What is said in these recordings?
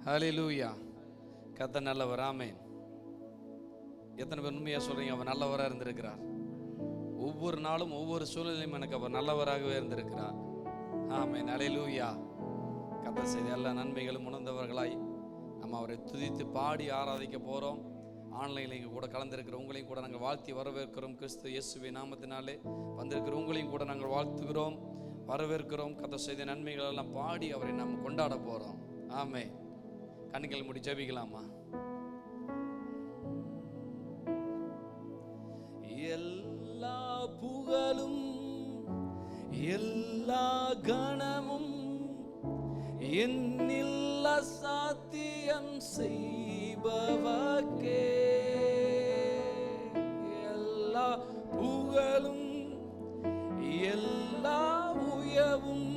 ஹல்லேலூயா. கர்த்தர் நல்லவர். ஆமென். எத்தனை பேர் உண்மையா சொல்றீங்க? அவர் நல்லவராக இருந்திருக்கிறார். ஒவ்வொரு நாளும் ஒவ்வொரு சூழ்நிலையும் எனக்கு அவர் நல்லவராகவே இருந்திருக்கிறார். ஆமென். ஹல்லேலூயா. கர்த்தர் செய்த எல்லா நன்மைகளும் உணர்ந்தவர்களாய் நம்ம அவரை துதித்து பாடி ஆராதிக்க போகிறோம். ஆன்லைனில் இங்கே கூட கலந்திருக்கிற உங்களையும் கூட நாங்கள் வாழ்த்தி வரவேற்கிறோம். கிறிஸ்து இயேசுவின் நாமத்தினாலே வந்திருக்கிற உங்களையும் கூட நாங்கள் வாழ்த்துகிறோம், வரவேற்கிறோம். கர்த்தர் செய்த நன்மைகள் எல்லாம் பாடி அவரை நாம் கொண்டாட போகிறோம். ஆமென். கண்கள் மூடி ஜெபிக்கலாமா? எல்லா புகழும் எல்லா கணமும் என்னில் அசாத்தியம் செய்பவர்க்கே. எல்லா புகழும் எல்லா உயவும்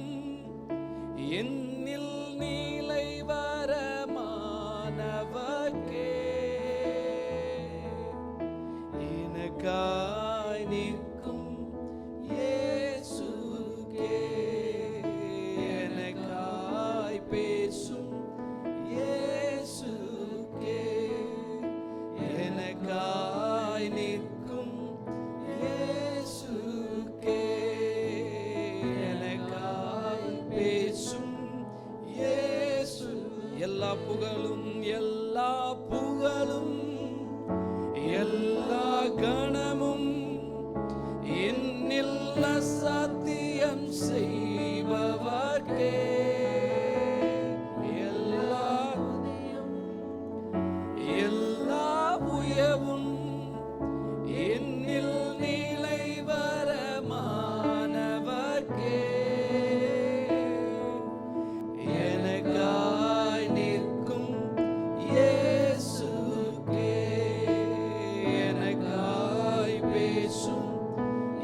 என்னில் நீலை வரமானவர்க்கே. எனக்காய் நிற்கும் இயேசுவே, எனக்காய் பேசும் இயேசுவே, எனக்காய் நிற்கும் இயேசுவே, எனக்காய் பேசும் இயேசு. எல்லா புகழும் எல்லா புகழும் எல்லா கணமும் என்னில் அசாத்தியம் செய்பவர்க்கே. எல்லா எல்லா உயவும் என்னில் நிலை வரமானவர்க்கே. எனக்காய் நிற்கும் இயேசுவே, எனக்காய் பேசும்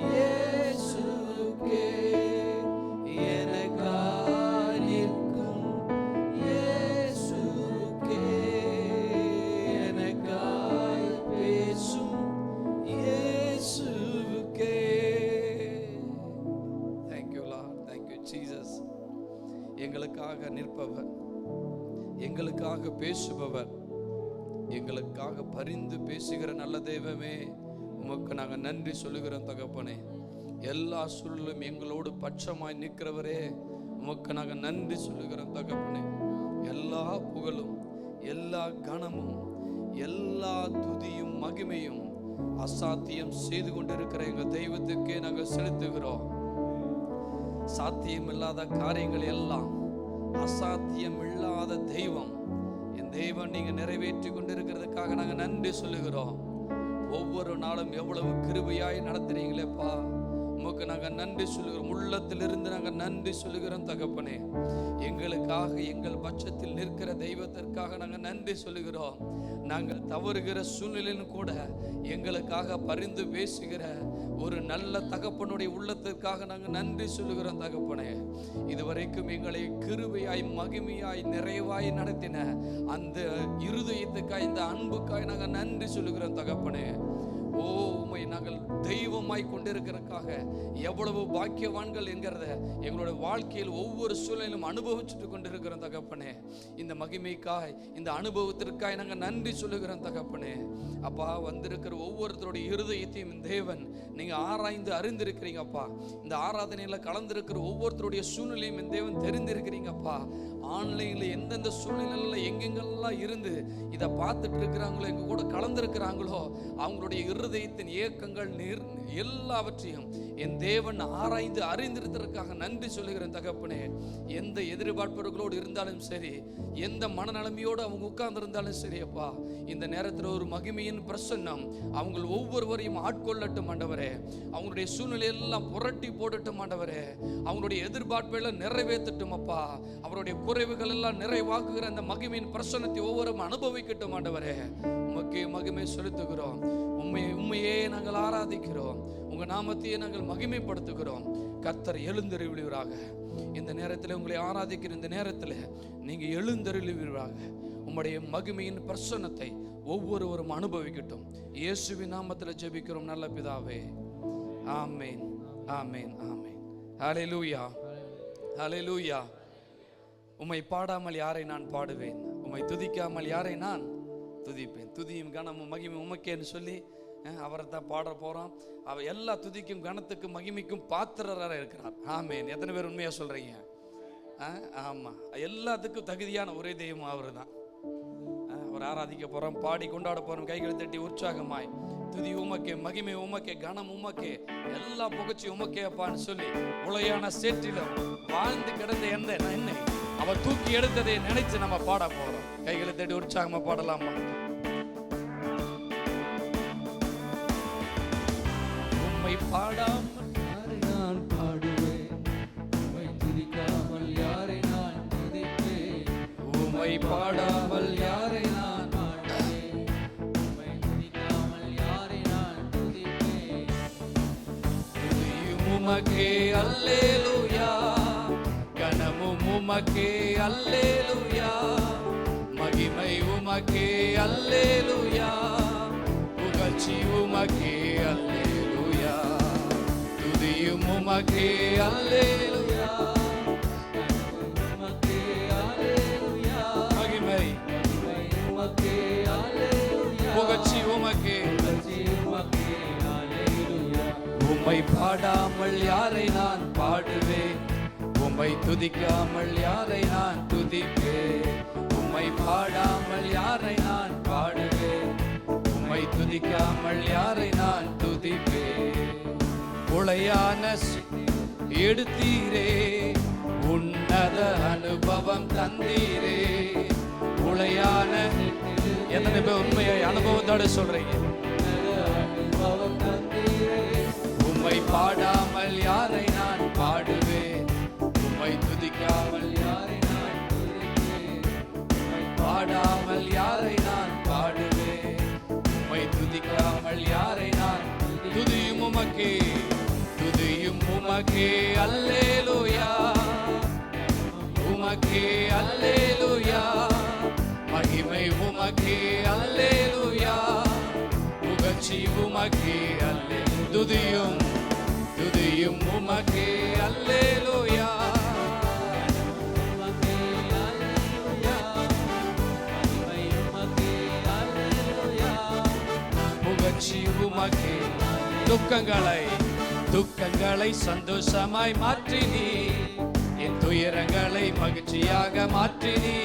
இயேசுவே, எனக்காய் நிற்கும் இயேசுவே, எனக்காய் பேசும் இயேசுவே. Thank you Lord, thank you Jesus. எங்களுக்காக நிற்பவர், எங்களுக்காக பேசுபவர், எங்களுக்காக பரிந்து பேசுகிற நல்ல தெய்வமே, உமக்கு நாங்கள் நன்றி சொல்லுகிறோம் தகப்பனே. எல்லா சூழலும் எங்களோடு பட்சமாய் நிற்கிறவரே, உமக்கு நாங்கள் நன்றி சொல்லுகிறோம் தகப்பனே. எல்லா புகழும் எல்லா கணமும் எல்லா துதியும் மகிமையும் அசாத்தியம் செய்து கொண்டிருக்கிற எங்கள் தெய்வத்துக்கே நாங்கள் செலுத்துகிறோம். சாத்தியம் இல்லாத காரியங்கள் எல்லாம், அசாத்தியம் இல்லாத தெய்வம், என் தெய்வம் நீங்க நிறைவேற்றி கொண்டிருக்கிறதுக்காக நாங்கள் நன்றி சொல்லுகிறோம். ஒவ்வொரு நாளும் எவ்வளவு கிருபையாய் நடத்துறீங்களேப்பா, உமக்கு நாங்கள் நன்றி சொல்லுகிறோம். உள்ளத்திலிருந்து நாங்கள் நன்றி சொல்லுகிறோம் தகப்பனே. எங்களுக்காக எங்கள் பட்சத்தில் நிற்கிற தெய்வத்திற்காக நாங்கள் நன்றி சொல்லுகிறோம். நாங்கள் தவறுகிற சூழ்நிலையிலும் கூட எங்களுக்காக பரிந்து பேசுகிற ஒரு நல்ல தகப்பனுடைய உள்ளத்திற்காக நாங்கள் நன்றி சொல்லுகிறோம் தகப்பனே. இதுவரைக்கும் எங்களை கிருபையாய் மகிமையாய் நிறைவாய் நடத்தின அந்த இருதயத்துக்காய், இந்த அன்புக்காய் நாங்கள் நன்றி சொல்லுகிறோம் தகப்பனே. ஓ, உம்மை நாங்கள் தெய்வமாய் கொண்டிருக்கிறதுக்காக எவ்வளவு பாக்கியவான்கள் என்கிறத எங்களுடைய வாழ்க்கையில் ஒவ்வொரு சூழலிலும் அனுபவிச்சுட்டு கொண்டிருக்கிறோம் தகப்பனே. இந்த மகிமைக்காய், இந்த அனுபவத்திற்காய் நாங்கள் நன்றி சொல்லுகிறோம் தகப்பனே. அப்பா, வந்திருக்கிற ஒவ்வொருத்தருடைய இருதயத்தையும் தேவன் நீங்க ஆராய்ந்து அறிந்திருக்கிறீங்கப்பா. இந்த ஆராதனையில் கலந்திருக்கிற ஒவ்வொருத்தருடைய சூழ்நிலையும் என் தேவன் தெரிந்திருக்கிறீங்கப்பா. ஆன்லைன்ல எந்தெந்த சூழ்நிலையில எங்கெங்கெல்லாம் இருந்து இதை பார்த்துட்டு இருக்கிறாங்களோ, எங்க கூட கலந்திருக்கிறாங்களோ, அவங்களுடைய இருதயத்தின் ஏக்கங்கள் எல்லாவற்றையும் என் தேவன் ஆராய்ந்து அறிந்திருக்கிறதுக்காக நன்றி சொல்லுகிறேன் தகப்பனே. எந்த எதிர்பார்ப்புகளோடு இருந்தாலும் சரி, எந்த மனநலமையோடு அவங்க உட்கார்ந்து இருந்தாலும் சரி அப்பா, இந்த நேரத்தில் ஒரு மகிமையின் பிரசன்னம் அவங்க ஒவ்வொருவரையும் ஆட்கொள்ளட்டும் ஆண்டவரே. அவங்களுடைய சூழ்நிலையெல்லாம் புரட்டி போடட்டும் ஆண்டவரே. அவங்களுடைய எதிர்பார்ப்புகளை நிறைவேற்றட்டும் அப்பா. அவருடைய குறைவுகள் எல்லாம் நிறைவாக்குகிற அந்த மகிமையின் பிரசன்னத்தை ஒவ்வொருவரும் அனுபவிக்கட்டும் ஆண்டவரே. உமக்கே மகிமை செலுத்துகிறோம். உண்மையே நாங்கள் ஆராதிக்கிறோம். உங்க நாமத்தையே நாங்கள் மகிமைப்படுத்துகிறோம். கர்த்தர் எழுந்தருளுவீராக. இந்த நேரத்தில் உங்களை ஆராதிக்கிற இந்த நேரத்தில் நீங்க எழுந்தருளுவீராக. உம்முடைய மகிமையின் பிரசன்னத்தை ஒவ்வொருவரும் அனுபவிக்கட்டும். இயேசுவின் நாமத்தில் ஜெபிக்கிறோம் நல்ல பிதாவே. ஆமென், ஆமென், ஆமென். ஹல்லேலூயா, ஹல்லேலூயா. உம்மை பாடாமல் யாரை நான் பாடுவேன்? உம்மை துதிக்காமல் யாரை நான் துதிப்பேன். துதியும் கனமும் மகிமையும் உமக்கேன்னு சொல்லி அவரை தான் பாட போறோம். அவர் எல்லா துதிக்கும் கனத்துக்கும் மகிமைக்கும் பாத்திரராக இருக்கிறார். ஆமேன். எத்தனை பேர் உண்மையா சொல்றீங்க? ஆமா, எல்லாத்துக்கும் தகுதியான ஒரே தெய்வம் அவரு தான். அவர் ஆராதிக்க போறோம், பாடி கொண்டாட போறோம், கைகளை தட்டி உற்சாகமாய் துதி உமக்கே, மகிமை உமக்கே, கனம் உமக்கே, எல்லா புகழ்ச்சி உமக்கே அப்பான்னு சொல்லி உளையான சேற்றிலும் வாழ்ந்து கிடந்த என்னை அவர் தூக்கி எடுத்ததை நினைச்சு நம்ம பாட போறோம். கைகளை தட்டி உற்சாகமா பாடலாமா? உம்மை பாடாமல் யாரை நான் பாடுவேன், உம்மை துதிக்காமல் யாரை நான் துதிப்பேன். உம்மை பாடாமல் யாரை நான் பாடுவேன், உம்மை துதிக்காமல் யாரை நான் துதிப்பேன். துதியும் உமக்கே அல்லேலூயா, கனமும் உமக்கே அல்லேலூயா, மகிமை உமக்கே அல்லேலூயா, புகழ்ச்சி உமக்கே அல்லேலூயா, துதியும் உமக்கே அல்லேலூயா, உமக்கே அல்லேலூயா, மகிமை உமக்கே அல்லேலூயா, புகழ்ச்சி உமக்கே அல்லேலூயா. உம்மை பாடாமல் யாரை நான் பாடுவேன், உம்மை துதிக்காமல் யாரை நான் துதிப்பேன். உம்மை பாடாமல் யாரை நான் பாடுவேன், உம்மை துதிக்காமல் யாரை நான் துதிப்பேன். உளையான எடுத்தீரே, உன்னத அனுபவம் தந்தீரே. உளையான எத்தனை பேர் உண்மையை அனுபவத்தோட சொல்றீங்க? உம்மை பாடாமல் யாரை நான் பாடுவேன், உம்மை துதிக்காமல் யாரை நான் துதிப்பேன். உம்மை பாடாமல் யாரை நான் பாடுவேன், உம்மை துதிக்காமல் யாரை நான் துதியும் உமக்கே, துதியும் உமக்கே அல்லேலூயா, உமக்கே அல்லேலூயா, மகிமை உமக்கே அல்லேலூயா, புகழ்ச்சி உமக்கே அல்லே. துதியும் துதியும் உமக்கே அல்லேலூயா, உமக்கே அல்லேலூயா, மகிமை உமக்கே அல்லேலூயா, புகழ்ச்சி உமக்கே. துக்கங்களை சந்தோஷமாய் மாற்றினீ, என் துயரங்களை மகிழ்ச்சியாக மாற்றினீ.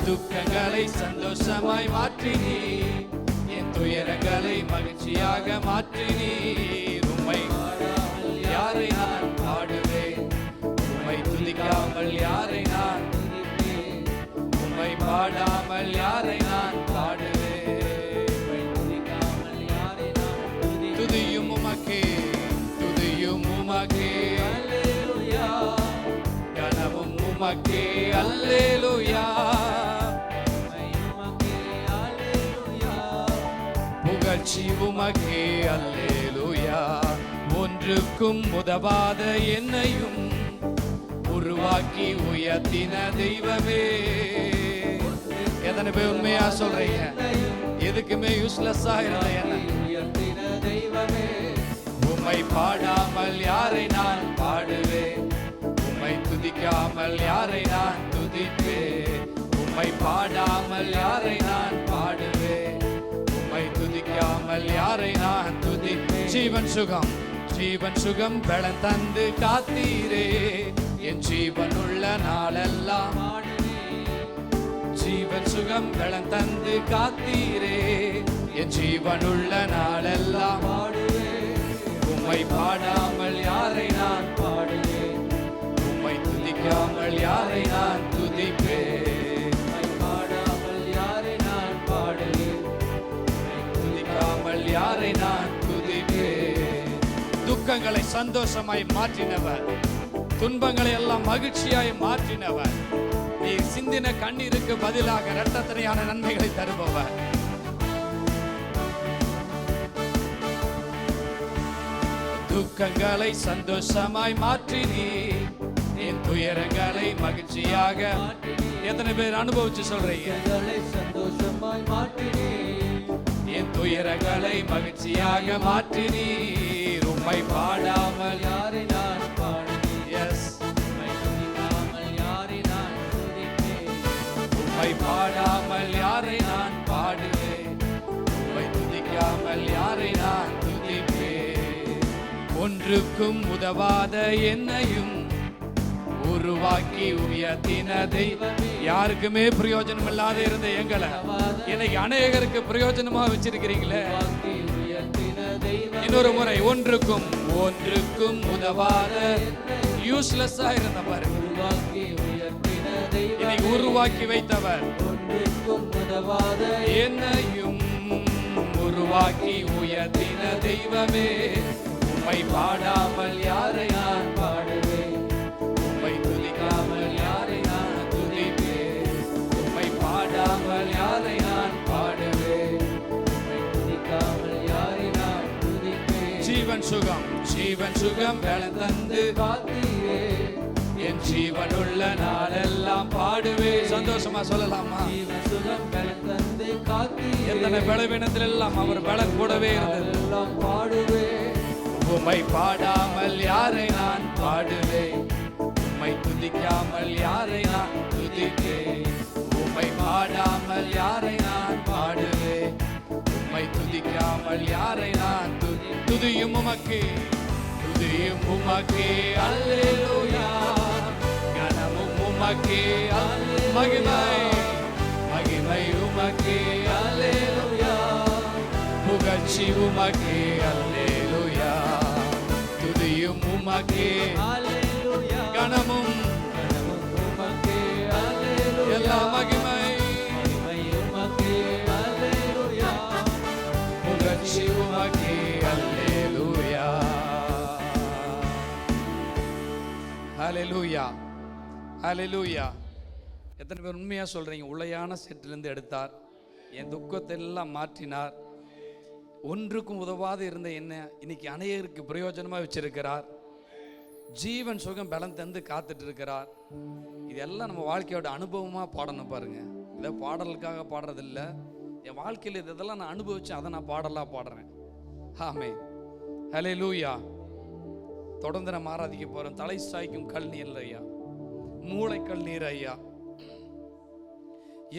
துக்கங்களை சந்தோஷமாய் மாற்றினீ, என் துயரங்களை மகிழ்ச்சியாக மாற்றினீ. உம்மை பாடாமல் யாரை நான் பாடுவேன், உம்மை துதிக்காமல் யாரை நான் துதிப்பேன். உம்மை பாடாமல் யாரை நான் பாடுவேன், உம்மை துதிக்காமல் யாரை நான் துதிப்பேன். துதியும் உமக்கே, துதியும் உமக்கே அல்லேலூயா, கனமும் உமக்கே அல்லேலூயா, புகழ்ச்சி உமக்கே அல்லேலூயா. ஒன்றுக்கும் உதவாத என்னையும் உருவாக்கி உயர்த்தின தெய்வமே. எத்தனை பேர் உண்மையா சொல்றீங்க? எதுக்குமே யூஸ்லெஸ்ஸா இருந்த என்ன உயர்த்தின தெய்வமே. உம்மை பாடாமல் யாரை நான் பாடுவேன், உம்மை துதிக்காமல் யாரை நான் துதிப்பேன். உம்மை பாடாமல் யாரை நான் பாடுவேன், உம்மை துதிக்காமல் யாரை நான் துதிப்பேன். ஜீவன் சுகம், ஜீவன் சுகம் பலன் தந்து காத்தீரே, என் ஜீவன் உள்ள நாளெல்லாம் ஜீவன் சுகம் பலன் தந்து காத்தீரே, என் ஜீவன் உள்ள நாளெல்லாம் உம்மை பாடாமல் யாரை நான் பாடுவேன், உம்மை துதிக்காமல் யாரை நான் துதிப்பேன். உம்மை பாடாமல் யாரை நான் பாடுவேன், உம்மை துதிக்காமல் யாரை நான் துதிப்பேன். துக்கங்களை சந்தோஷமாய் மாற்றினவர், துன்பங்களை எல்லாம் மகிழ்ச்சியாய் மாற்றினவர், நீ சிந்தின கண்ணீருக்கு பதிலாக இரட்டத்தனையான நன்மைகளை தருபவர். துக்கங்களை சந்தோஷமாய் மாற்றினீ, என் துயரங்களை மகிழ்ச்சியாக. எத்தனை பேர் அனுபவிச்சு சொல்றீங்க? சந்தோஷமாய் மாற்றினீ, என் துயரங்களை மகிழ்ச்சியாக மாற்றினீர். உம்மை பாடாமல் யாரை நான் பாடுவேன், எஸ் உம்மை துதிக்காமல் யாரை நான் துதிப்பேன். உம்மை உம்மை பாடாமல் யாரை நான் பாடுவேன், உம்மை துதிக்காமல் யாரை நான் துதிப்பேன். ஒன்றுக்கும் உதவாத என்னையும் உருவாக்கி உயர்த்தின தெய்வமே. யாருக்குமே பிரயோஜனம் இல்லாத இருந்த எங்களை இன்னைக்கு அநேகருக்கு பிரயோஜனமா வச்சிருக்கிறீங்களே. இன்னொரு முறை, ஒன்றுக்கும் உதவாத யூஸ்லெஸ்ஸா இருந்த பாருங்க, இன்னைக்கு உருவாக்கி வைத்தவர். என்னையும் உருவாக்கி உயர்த்தின தெய்வமே, உம்மை பாடாமல் யாரை நான் பாடுவேன், உம்மை துதிக்காமல் யாரை நான் துதிப்பேன். உம்மை பாடாமல் யாரை நான் பாடுவேன், உம்மை துதிக்காமல் யாரை நான் துதிப்பேன். ஜீவன் சுகம் பலன் தந்து காத்தீரே, என் ஜீவனுள்ள நாளெல்லாம் பாடுவே. சந்தோஷமா சொல்லலாமா? ஜீவன் சுகம் பலன் தந்து காத்தீரே, எத்தனை பலவீனத்தில் எல்லாம் அவர் பலன் கூடவே இருந்ததெல்லாம் பாடுவே. உம்மை பாடாமல் யாரை நான் பாடுவேன், உம்மை துதிக்காமல் யாரை நான் துதிப்பேன். உம்மை பாடாமல் யாரை நான் பாடுவேன், உம்மை துதிக்காமல் யாரை நான் துதியும் உமக்கே, துதியும் உமக்கே. அல்லேலூயா, கனமும் உமக்கே. மகிமை உமக்கே. அல்லேலூயா, புகழ்ச்சி உமக்கே. அல்லேலூயா, துதியும் உமக்கே. அல்லேலூயா, கனமும் உமக்கே. அல்லேலூயா, எல்லா மகிமை உமக்கே. அல்லேலூயா, புகழ்ச்சி உமக்கே. அல்லேலூயா, ஹல்லேலூயா, ஹல்லேலூயா. எத்தனை பேர் உண்மையா சொல்றீங்க? உளையான சேற்றிலிருந்து எடுத்தார், என் துக்கத்தை எல்லாம் மாற்றினார். ஒன்றுக்கும் உதவாது இருந்த என்ன இன்னைக்கு அநேகருக்கு பிரயோஜனமா வச்சிருக்கிறார். ஜீவன் சுகம் பலம் தந்து காத்துட்டு இருக்கிறார். இதெல்லாம் நம்ம வாழ்க்கையோட அனுபவமா பாடணும் பாருங்க. இதை பாடலுக்காக பாடுறதில்ல, என் வாழ்க்கையில் இதெல்லாம் நான் அனுபவிச்சு அதை நான் பாடுறேன். ஆமென், ஹல்லேலூயா. தொடர்ந்து நம்ம ஆராதிக்க போறோம். தலை சாய்க்கும் கல் நீர் ஐயா, மூளைக்கல் நீர் ஐயா.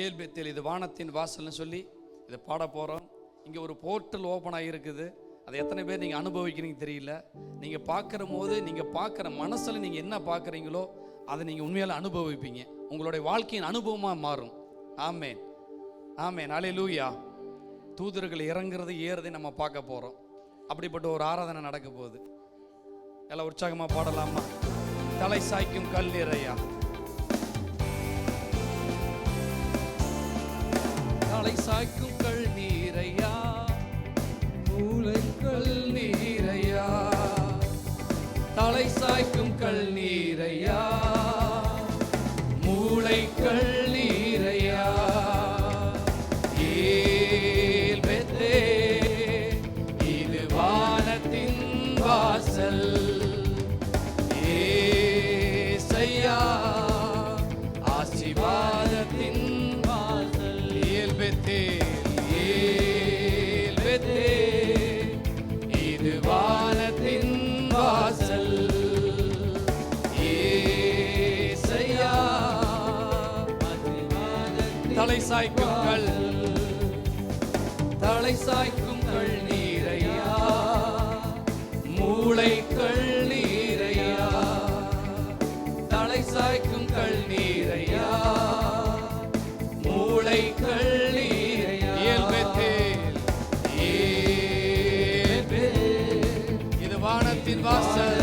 ஏல்பேத்தில் இது வானத்தின் வாசல்னு சொல்லி இதை பாட போறோம். இங்கே ஒரு போர்ட்டல் ஓப்பன் ஆகியிருக்குது. அதை எத்தனை பேர் நீங்கள் அனுபவிக்கிறீங்க தெரியல. நீங்கள் பார்க்குற போது, நீங்கள் பார்க்குற மனசில் நீங்கள் என்ன பார்க்குறீங்களோ அதை நீங்கள் உண்மையால் அனுபவிப்பீங்க. உங்களுடைய வாழ்க்கையின் அனுபவமாக மாறும். ஆமென், ஆமென், அல்லேலூயா. தூதர்கள் இறங்குறது ஏறுறதை நம்ம பார்க்க போகிறோம். அப்படிப்பட்ட ஒரு ஆராதனை நடக்க போகுது. எல்லாம் உற்சாகமாக பாடலாமா? தலை சாய்க்கும் கல் நீர் ஐயா, தலை சாய்க்கும் கல் நீர் ஐயா, மூளைக்கல் நீர் ஐயா, தலை சாய்க்கும் கல் நீர் ஐயா, மூளைக்கல் நீர் ஐயா. ஏல்பேத்தே, இது வானத்தின் வாசல். ஏசையா, ஆசீர்வாதத்தின் வாசல். ஏல்பேத்தே, ஏல்பேத்தே, இது வானத்தின் வாசல். ஏசையா, தலை சாய்க்கும் கல், தலை சாய்க்கும் கல் நீர் ஐயா, மூளைக்கல் நீர் ஐயா, தலை சாய்க்கும் கல் நீர் ஐயா, மூளைக்கல் நீர் ஐயா. ஏல்பேத்தேல், ஏல்பேத்தேல், இது வானத்தின் வாசல்.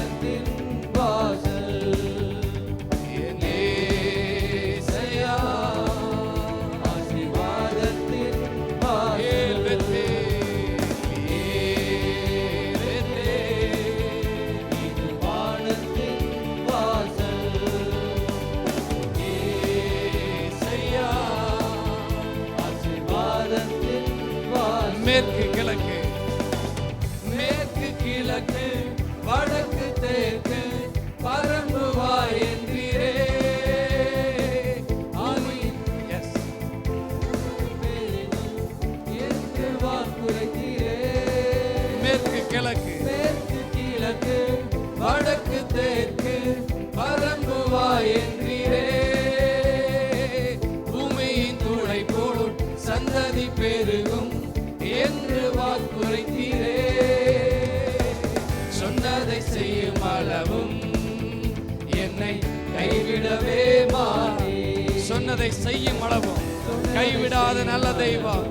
மேற்கு கிழக்கு, மேற்கு கிழக்கு, வடக்கு தெற்கு, பரம்புவாய் என்றீரே. மேற்கு கிழக்கு, மேற்கு கிழக்கு, வடக்கு தெற்கு, பரம்புவாய் என்றீரே. பூமியின் கைவிடவே மாட்டீர். சொன்னதை செய்யும் அளவும் கைவிடாத நல்ல தெய்வம்,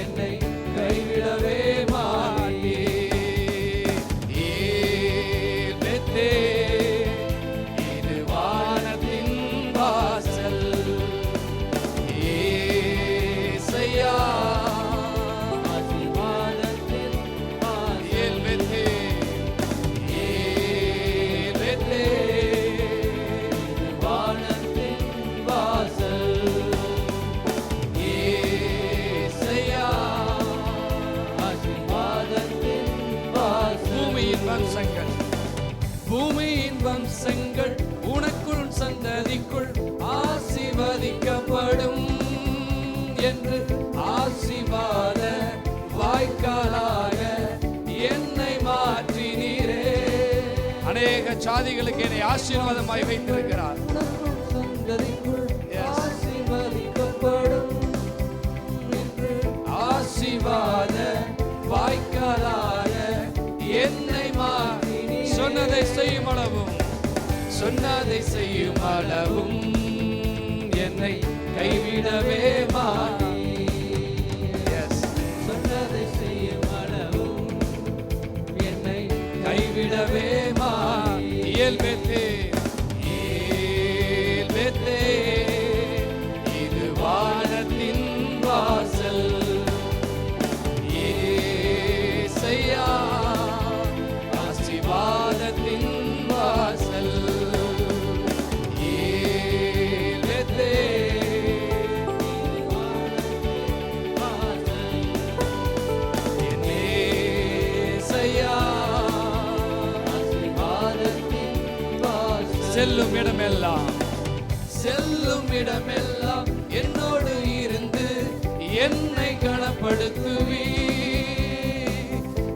என்னை கைவிடவே மாட்டீர். ஏல் பெத்தேல், இது வானத்தின் வாசல். ஏசையா, ஆசீர்வாதத்தின் வாசல். ஏல் பெத்தேல், ஏல் பெத்தேல், இது வானத்தின் வாசல். ஏசையா, ஆசீர்வாதத்தின் வாசல். பூமியின் வம்சங்கள் உனக்குள் சந்ததிக்குள் ஆசீர்வதிக்கப்படும் என்று ஆசீர்வாத வாய்க்காலாக என்னை மாற்றினீரே. அநேக சாதிகளுக்கு என்னை ஆசீர்வாதமாய் வைத்திருக்கிறார். சந்ததிக்குள் ஆசீர்வதிக்கப்படும் என்று ஆசீர்வாத வாய்க்காலாக என்னை மாற்றி சொன்னதை செய்யும் அளவும், சொன்னதை செய்யும் அளவும் என்னை கைவிடவே மாட்டீர். சொன்னதை செய்யும் அளவும் என்னை கைவிடவே மாட்டீர். ஏல் பெத்தேல், ஏல் பெத்தேல், இது வானத்தின் வாசல். ஏசையா, ஆசீர்வாதத்தின் வாசல். ஏல் பெத்தேல், இது வானத்தின் வாசல். என் ஏசையா, ஆசீர்வாதத்தின் வாசல். செல்லும் இடமெல்லாம், செல்லும் இடமெல்லாம் என்னோடு இருந்து என்னை கனப்படுத்துவீர்.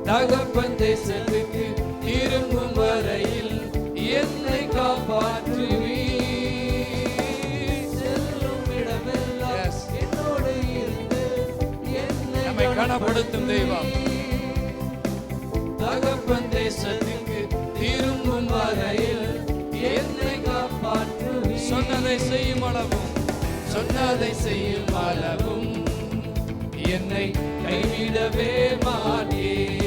தகப்பன் தேசத்துக்கு திரும்பும் வரையில் என்னை காப்பாற்றுவீர். செல்லும் இடமெல்லாம் என்னோடு இருந்து என்னை நம்மை கனப்படுத்தும் தெய்வம். தகப்பன் தேசத்துக்கு திரும்பும் வரையில் என்னை காப்பாற்றுவீர். சொன்னதை செய்யும் அளவும், சொன்னதை செய்யும் அளவும் என்னை கைவிடவே மாட்டீர்.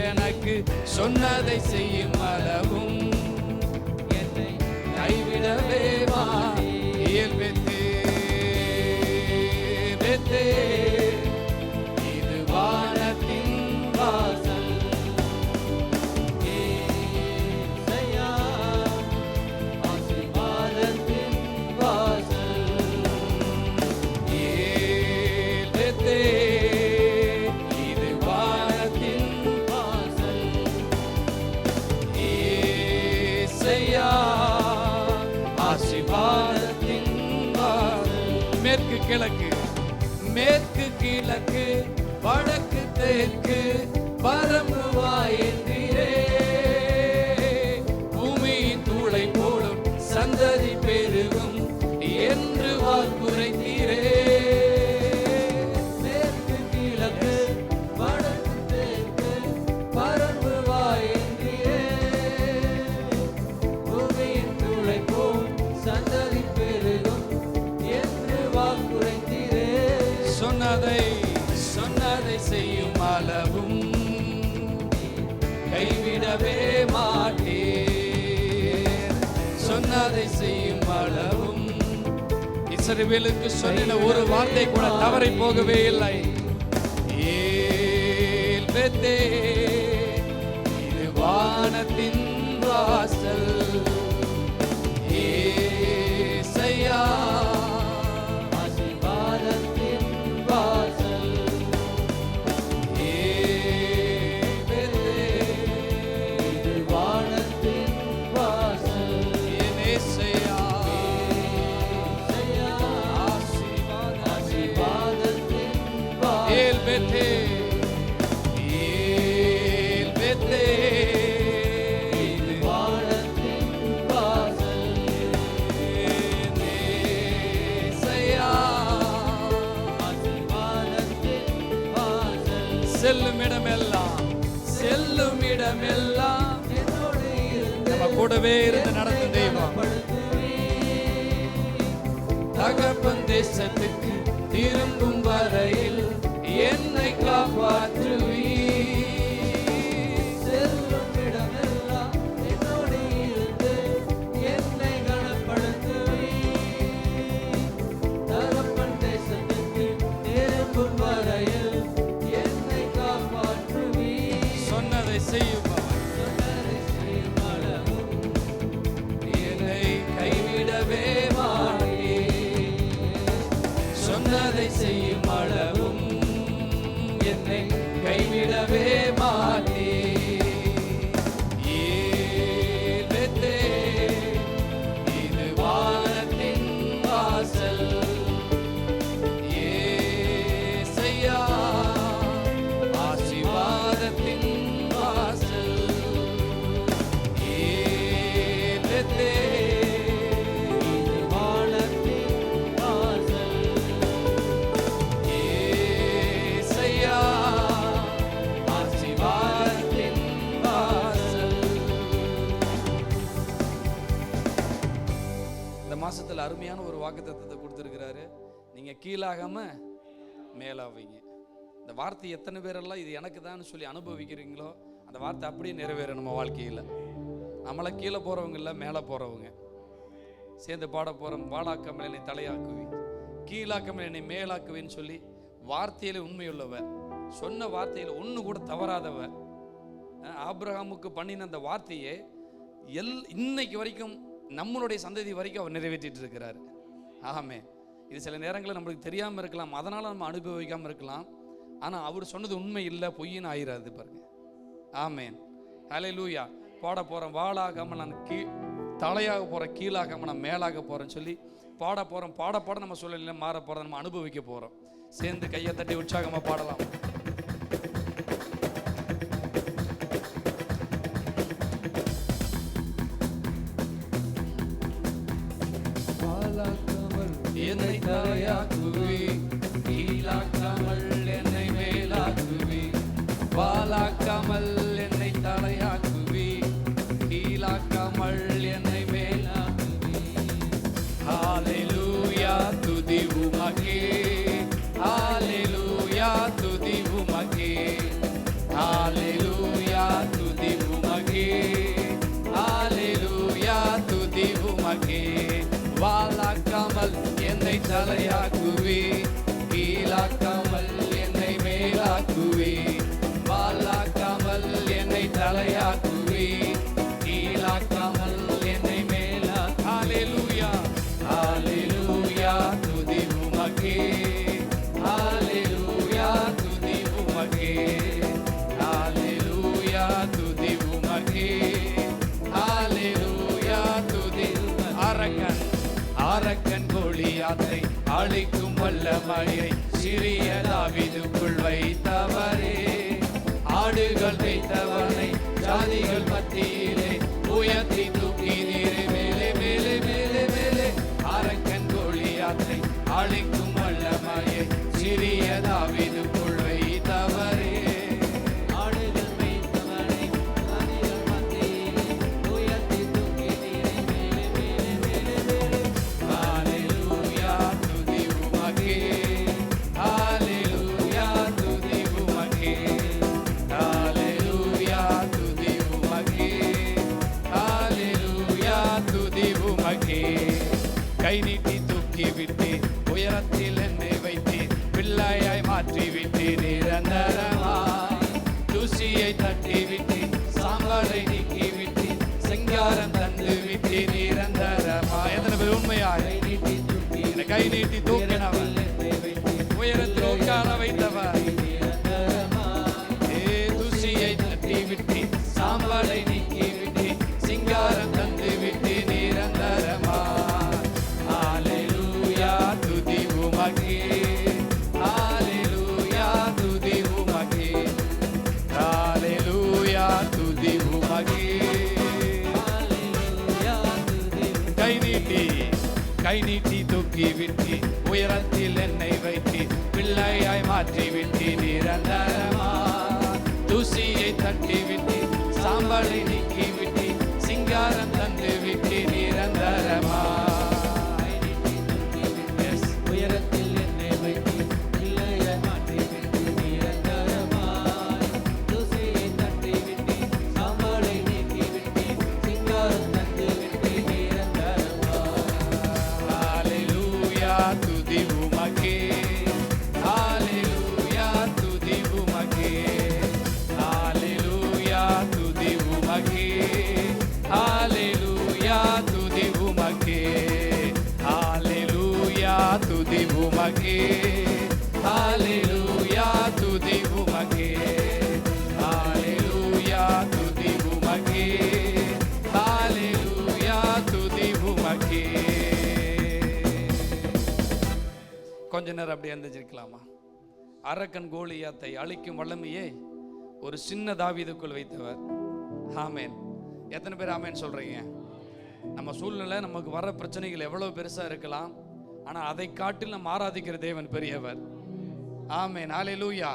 எனக்கு சொன்னதை செய்யும் அளவும் என்னை கைவிடவே மாட்டீர். ஏல் பெத்தேல், பெத்தேல், இது வானத்தின் வாசல். ஏசையா, ஆசீர்வாதத்தின் வாசல். ஏல் பெத்தேல், இது வானத்தின் வாசல். ஏசையா, ஆசீர்வாதத்தின் வாசல். மேற்கு கிழக்கு, மேற்கு கிழக்கு, வடக்கு தெற்கு பரம்புவாய் என்றீரே. பூமியின் தூளை போலும் சந்ததி பெருகும் என்று வாக்குரைத்தீரே. மேற்கு கிழக்கு, வடக்கு தெற்கு பரம்புவாய் என்றீரே. பூமியின் தூளை போல் சந்ததி பெருகும் என்று வாக்குரைத்தீரே. சொன்னதை, சொன்னதை செய்யும் அளவும் கைவிடவே மாட்டீர். சொன்னதை செய்யும் அளவும். இஸ்ரவேலுக்கு சொன்ன ஒரு வார்த்தை கூட தவறி போகவே இல்லை. ஏல் பெத்தேல், இது வானத்தின் வாசல். ஏசையா, ஆசீர்வாதத்தின் வாசல். ஏல் பெத்தேல், இது வானத்தின் வாசல். என் ஏசையா, ஆசீர்வாதத்தின் வாசல். ஏல் பெத்தேல், ஏல் பெத்தேல், இது வானத்தின் வாசல். என் ஏசையா, ஆசீர்வாதத்தின் வாசல். செல்லும் இடமெல்லாம், செல்லும் இடமெல்லாம் என்னோடு இருந்து நம்ம கூட கூடவே இருந்து நடத்தும் தெய்வம். தகப்பன் தேசத்துக்கு திரும்பும் வரையில் என்னை காப்பாற்றுவீர். செல்லும் இடமெல்லாம் என்னோடு இருந்து என்னை கனப்படுத்துவீர். தகப்பன் தேசத்துக்கு திரும்பும் வரையில் என்னை காப்பாற்றுவீர். சொன்னதை செய்யும் செய்யும் அளவும் என்னை கைவிடவே மாட்டே. இது வானத்தின் வாசல். ஏசையா ஆசீர்வாதத்தின் வாசல். மாசத்துல அருமையான ஒரு வாக்குத்தத்தத்தை கொடுத்துருக்கிறாரு. நீங்க கீழாகாம மேலாவீங்க. இந்த வார்த்தை எத்தனை பேரெல்லாம் இது எனக்கு தான் சொல்லி அனுபவிக்கிறீங்களோ அந்த வார்த்தை அப்படியே நிறைவேறும் நம்ம வாழ்க்கையில். நம்மளை கீழே போறவங்க இல்லை, மேலே போறவங்க சேர்ந்து பாட போறோம். வாழாக்காமல் என்னை தலையாக்குவேன், கீழாக்காமல் என்னை மேலாக்குவேன்னு சொல்லி வார்த்தையில உண்மையுள்ளவர், சொன்ன வார்த்தையில ஒன்று கூட தவறாதவர். ஆபிரகாமுக்கு பண்ணின அந்த வார்த்தையே இன்னைக்கு வரைக்கும் நம்மளுடைய சந்ததி வரைக்கும் அவர் நிறைவேற்றிட்டு இருக்கிறார். ஆமே. இது சில நேரங்களில் நம்மளுக்கு தெரியாமல் இருக்கலாம், அதனால நம்ம அனுபவிக்காமல் இருக்கலாம். ஆனால் அவர் சொன்னது உண்மை இல்லை, பொய்ன்னு ஆயிராது பாருங்க. ஆமேன். ஹல்லேலூயா. பாட போகிறோம். வாழாகாமல் நான் தலையாக போகிறேன், கீழாகாமல் நான் மேலாக போகிறேன்னு சொல்லி பாட போகிறோம். பாட நம்ம சூழ்நிலை மாற போகிறோம், நம்ம அனுபவிக்க போகிறோம். சேர்ந்து கையை தட்டி உற்சாகமாக பாடலாம். என்னை தலையாக்குவே, கீழாக்காமல் என்னை மேலாக்குவே. வாலாக்காமல் என்னை தலையாக்குவே, கீழாக்காமல் என்னை மேலாக்குவே. ஹல்லேலூயா, துதி உமக்கே. ஹல்லேலூயா, துதி உமக்கே. ஹல்லேலூயா, துதி உமக்கே. ஹல்லேலூயா, துதி உமக்கே. வாலாக்காமல் என்னை தலையாக்குவே, கீழாக்காமல் என்னை மேலாக்குவே. வாலாக்காமல் என்னை தலையாக்குவே, கீழாக்காமல் என்னை மேலா. ஹல்லேலூயா, ஹல்லேலூயா, துதி உமக்கே. ஹல்லேலூயா, துதி உமக்கே. ஹல்லேலூயா, துதி உமக்கே. ஹல்லேலூயா, துதி. அரக்கன் கோலியாத்தை அழிக்கும் வல்லமையை சிறிய தாவீதுக்குள் வைத்தவரே. ஆடுகள் வைத்தவனை ஜாதிகள் மத்தியிலே உயர்த்தி தூக்கினீரே. மேலே மேலே மேலே மேலே. அரக்கன் கோலியாத்தை அழிக்கும் வல்லமையை சிறிய தாவீதுக்குள் வைத்தவரே. ஆடுகள் வைத்தவனை ஜாதிகள் மத்தியிலே உயர்த்தி தூக்கினீரே. மேலே மேலே மேலே மேலே. ஹல்லேலூயா, துதி உமக்கே. ஹல்லேலூயா, துதி உமக்கே. ஹல்லேலூயா, துதி உமக்கே. ஹல்லேலூயா, துதி உமக்கே. கை நீட்டி தூக்கி விட்டு உயரத்தில் என்னை வைத்து பிள்ளையாய் மாற்றி விட்டு நிரந்தரமாய் தூசியை தட்டி விட்டு சாம்பலை நீக்கி விட்டு சிங்காரம் தந்து விட்டு நிரந்தரமாய். எத்தனை பேர் உண்மையாய் கை நீட்டி தூக்கினவர், உயரத்தில் உட்கார வைத்தவர், தூசியை தட்டி விட்டு சாம்பலை நீக்கி விட்டு சிங்காரம் தந்து விட்டு நிரந்தரமாய். ஹல்லேலூயா, துதி உமக்கே. ஹல்லேலூயா, துதி உமக்கே. ஹல்லேலூயா, துதி உமக்கே. கை நீட்டி தூக்கி விட்டு உயரத்தில் என்னை வைத்து பிள்ளையாய் மாற்றி விட்டு நிரந்தரமாய் தூசியை தட்டி விட்டு சாம்பலை நீக்கி விட்டு சிங்காரம் துதி உமக்கே. ஹalleluya துதி உமக்கே. ஹalleluya துதி உமக்கே. ஹalleluya துதி உமக்கே. ஹalleluya துதி உமக்கே. ஹalleluya துதி உமக்கே. ஹalleluya துதி உமக்கே. ஹalleluya துதி உமக்கே. கொஞ்ச நேரம் அப்படியே எழுந்திருக்கலாமா? அரக்கன் கோலியாத்தை அழிக்கும் வல்லமையே ஒரு சின்ன தாவீதுக்குள் வைத்தவர். ஆமேன். எத்தனை பேர் ஆமேன் சொல்றீங்க? நம்ம சூழ்நிலை, நமக்கு வர பிரச்சனைகள் எவ்வளவு பெருசா இருக்கலாம், ஆனா அதை காட்டில் நம்ம ஆராதிக்கிற தேவன் பெரியவர். ஆமேன். ஹல்லேலூயா.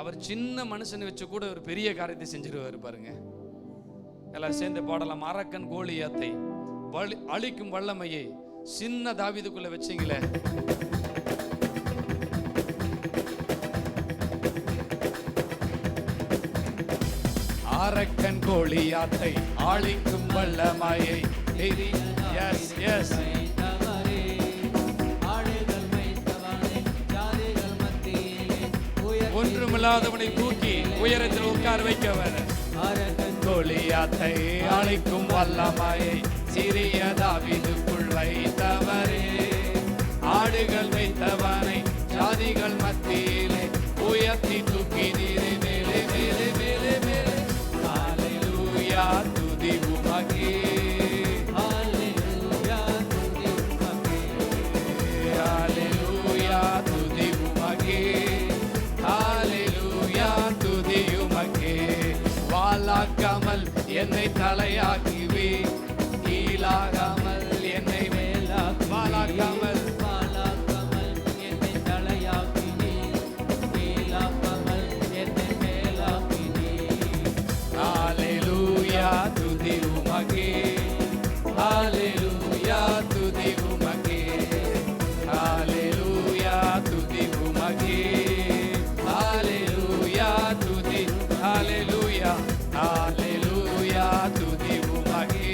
அவர் சின்ன மனுஷனை வச்சு கூட ஒரு பெரிய காரியத்தை செஞ்சிருவார் பாருங்க. எல்லாம் சேர்ந்து பாடலாம். அரக்கன் கோலியாத்தை அழிக்கும் வல்லமையை சின்ன தாவீதுக்குள்ள வச்சீங்களே. அரக்கன் கோலியாத்தை அழிக்கும் வல்லமையை எஸ் எஸ் ஒன்றுமில்லாதவனை தூக்கி உயரத்தில் உட்கார வைக்கவர். அரக்கன் கோலியாத்தை அழிக்கும் வல்லமையை சிறிய தாவீதுக்குள் வைத்தவரே. ஆடுகள் வைத்தவனை ஜாதிகள் மத்தியிலே உயர்த்தி தூக்கி நீரே மேலே மேலே மேலே மேலே. ஹalleluya துதி உமக்கே. ஹalleluya துதி உமக்கே. ஹalleluya துதி உமக்கே. ஹalleluya துதி உமக்கே. வாளாக்காமல் என்னை தலையாக்குவே, கீழாகாமல் என்னை மேலாக்குவே. வாளாக்காமல் என்னை தலையாக்கினே, கீழாகாமல் என்னை மேலாக்கினே. ஹalleluya துதி உமக்கே. ஹalleluya துதி உமக்கே. ஹalleluya துதி உமக்கே. ஹalleluya துதி. ஹalleluya ஹalleluya துதி உமக்கே.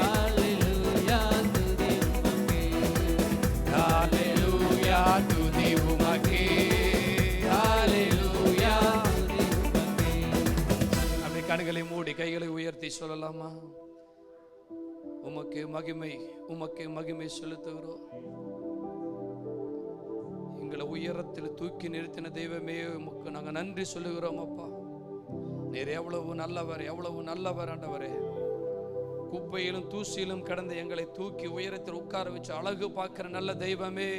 ஹalleluya துதி உமக்கே. ஹalleluya துதி உமக்கே. ஹalleluya துதி உமக்கே. அப்படி கண்களை மூடி கைகளை உயர்த்தி சொல்லலாமா? உமக்கு மகிமை, உமக்கு மகிமை செலுத்துகிறோம். எங்களை உயரத்தில் தூக்கி நிறுத்தின தெய்வமே உமக்கு நாங்க நன்றி சொல்லுகிறோம். அப்பா, நீர் எவ்வளவு நல்லவர், எவ்வளவு நல்லவர் ஆண்டவரே. குப்பையிலும் தூசியிலும் கடந்து எங்களை தூக்கி உயரத்தில் உட்கார வச்சு அழகு பார்க்கிற நல்ல தெய்வமே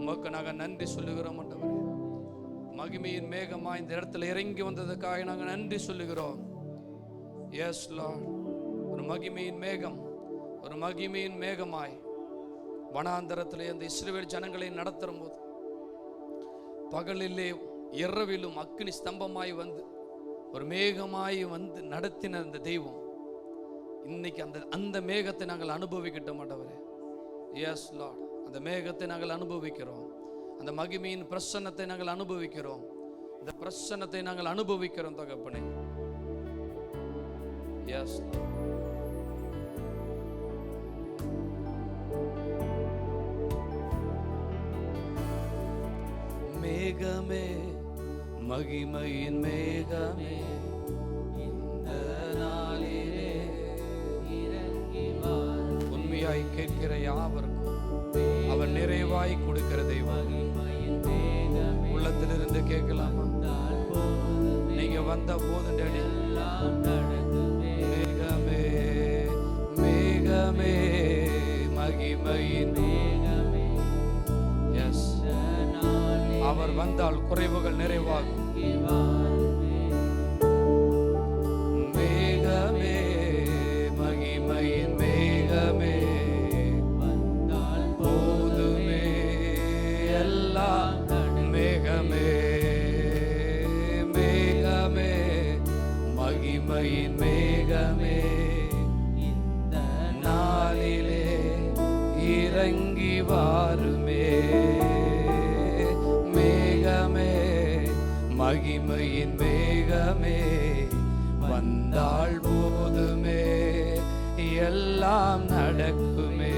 உமக்கு நாங்க நன்றி சொல்லுகிறோம் ஆண்டவரே. மகிமையின் மேகமா இந்த இடத்துல இறங்கி வந்ததுக்காக நாங்க நன்றி சொல்லுகிறோம். Yes Lord. ஒரு மகிமையின் மேகம், ஒரு மகிமையின் மேகமாய் வனாந்தரத்திலே அந்த இஸ்ரவேல் ஜனங்களை நடத்தும் போது பகலிலே இரவிலும் அக்கினி ஸ்தம்பமாய் வந்து ஒரு மேகமாய் வந்து நடத்தின அந்த தெய்வம் இன்னைக்கு அந்த மேகத்தை நாங்கள் அனுபவிக்கிட்டோம் ஆண்டவரே. Yes Lord. அந்த மேகத்தை நாங்கள் அனுபவிக்கிறோம். அந்த மகிமையின் பிரசன்னத்தை நாங்கள் அனுபவிக்கிறோம். இந்த பிரசன்னத்தை நாங்கள் அனுபவிக்கிறோம் தகப்பனே. எஸ் மேகமே, மகிமையின் மேகமே, இந்த நாளிலே இறங்கி வா. உண்மையாய் கேட்கிற யாவருக்கும் அவர் நிறைவாய் கொடுக்கிற தெய்வம். உள்ளத்திலிருந்து கேட்கலாமா? நீங்க வந்த போது மேகமே, மேகமே, மகிமையின் மேகமே. எஸ், அவர் வந்தால் குறைவுகள் நிறைவாகும். மேகமே, மகிமையின் மேகமே, வந்தால் போதுமே எல்லாம். மேகமே, மேகமே, மகிமையின் மேகமே, இந்த நாளிலே இறங்கி வாருமே. மேகமே, மகிமையின் மேகமே, வந்தாள் போதுமே எல்லாம் நடக்குமே.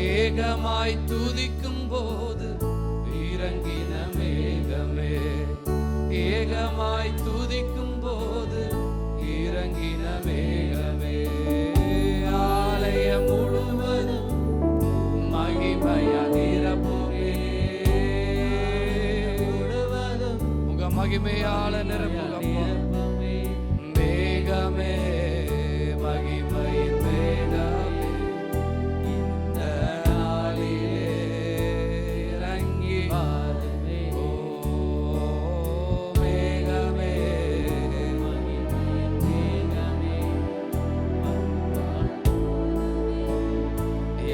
ஏக ஏகமாய் துதிக்கும் போது இறங்கின மேகமே, ஏகமாய் துதிக்கும் போது இறங்கின மேகமே, ஆலயம் முழுவதும் மகிமையா நிரப்புமே, முழுவதும் உங்க மகிமையால நிரப்புகப்பா. மேகமே மகிமையின் மேகமே, இந்த நாளிலே இறங்கி வாருமே. ஓ மேகமே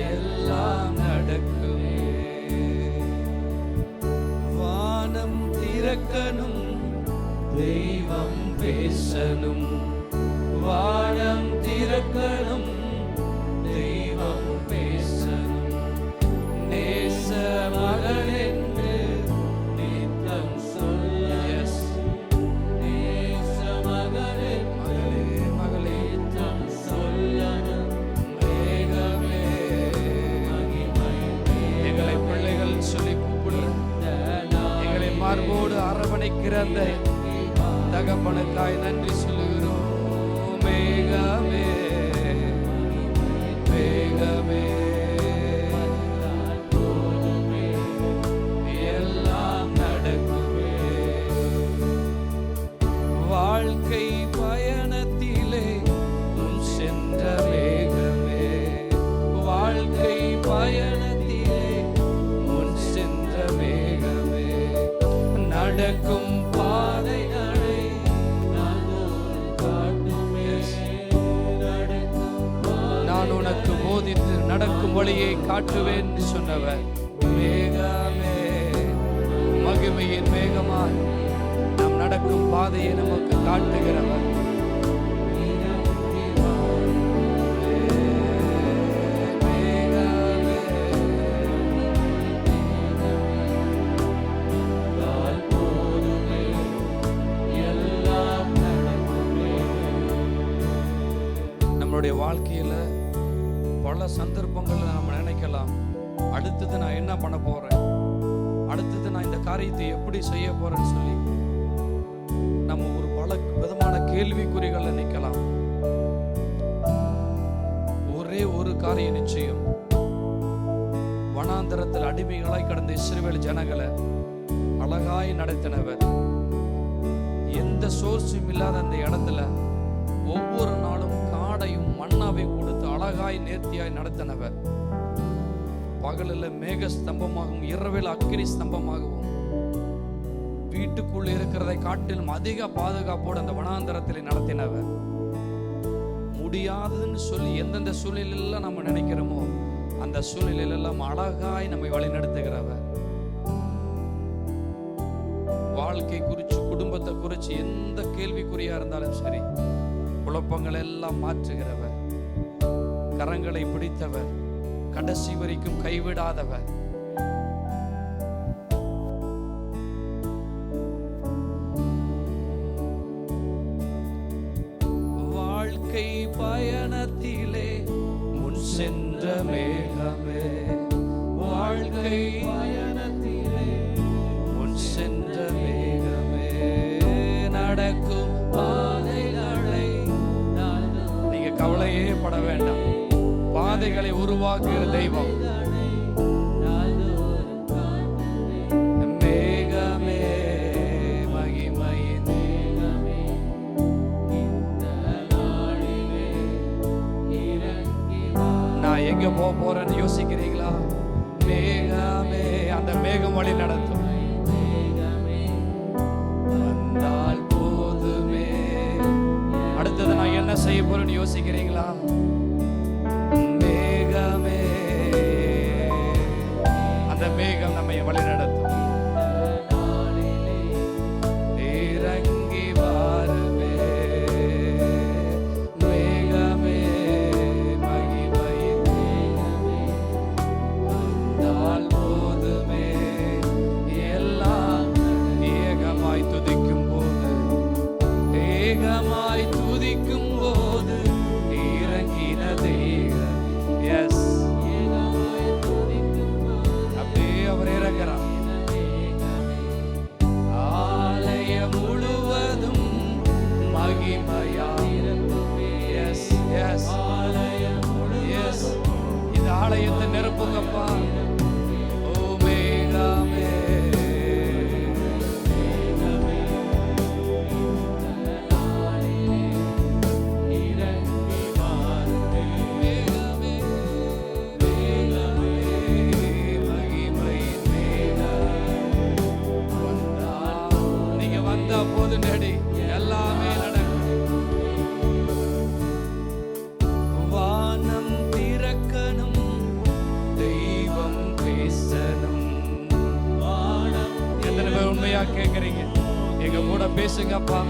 எல்லாம் நடக்குமே. வானம் திறக்கணும், தெய்வம் பேசணும், வானம் திறக்கணும், தெய்வம் பேசணும், நேச மகள் என்று நித்தம் சொல்ல, நேச மகளே மகளே நித்தம் சொல்லணும். மேகமே எங்களை பிள்ளைகள் சொல்லி கூப்பிடுறோம், எங்களை மார்போடு அரவணைக்கிற அந்த தகப்பனுக்காய் நன்றி சொல்லுகிறோம். மேகமே மேகமே எல்லாம் நடக்குமே. வாழ்க்கை பயணத்திலே முன் சென்ற மேகமே, வாழ்க்கை பயணத்திலே முன் சென்ற மேகமே, நடக்கும் பாதை நான் உனக்கு போதித்து நடக்கும் வழியை காட்டுவேன் சொன்னவர். மேகமே மகிமையின் மேகமாய் நாம் நடக்கும் பாதையை நமக்கு காட்டுகிறவர். நம்மளுடைய வாழ்க்கையில பல சந்தர்ப்பங்கள்ல நம்ம நினைக்கலாம், அடுத்தது நான் என்ன பண்ண போறேன், அடுத்தது நான் இந்த காரியத்தை எப்படி செய்ய போறேன்னு சொல்லி நம்ம ஒரு பல விதமான கேள்விக்குறிகள் நினைக்கலாம். ஒரே ஒரு காரியம் நிச்சயம், வனாந்தரத்தில் அடிமைகளாய் கடந்த இஸ்ரவேல் ஜனங்களை அழகாய் நடத்தினவர். எந்த சோர்ஸும் இல்லாத அந்த இடத்துல ஒவ்வொரு நாளும் காடையும் மண்ணாவையும் கொடுத்து அழகாய் நேர்த்தியாய் நடத்தினவர். பகலில் மேக ஸ்தம்பமாகவும் இரவில் அக்கினி ஸ்தம்பமாகவும் வீட்டுக்குள் இருக்கிறதை காட்டிலும் அதிக பாதுகாப்போடு அந்த வனாந்தரத்தில் நடத்தினவர். முடியாதுன்னு சொல்லி எந்தெந்த சூழ்நிலையெல்லாம் நம்ம நினைக்கிறோமோ அந்த சூழ்நிலையெல்லாம் அழகாய் நம்மை வழிநடத்துகிறவர். வாழ்க்கை குறித்து, குடும்பத்தை குறித்து எந்த கேள்விக்குறியா இருந்தாலும் சரி, குழப்பங்கள் எல்லாம் மாற்றுகிறவர். கரங்களை பிடித்தவர், கடைசி வரைக்கும் கைவிடாதவர். வாழ்க்கை பயணத்திலே முன் சென்ற மேகமே, வாழ்க்கை பயணத்திலே முன் சென்ற மேகமே, நடக்கும் பாதைகளை நீங்க கவலையே பட வேண்டாம். பாதைகளை உருவாக்குகிற தெய்வம் மேகமே மகிமையின் மேகமே, இந்த நாளிலே இறங்கி வா. நான் எங்க போறேன்னு யோசிக்கிறீங்களா? மேகமே அந்த மேகம் வழி நடத்தும். வந்தால் போதுமே. அடுத்தது நான் என்ன செய்ய போறேன்னு யோசிக்கிறீங்களா? மேகமே அந்த மேகம் நம்மை வழி நடத்தும். இறங்கி வாருமே மேகமே மகிமையின் மேகமே, கேக்குறீங்க, எங்க கூட பேசுங்கப்பா.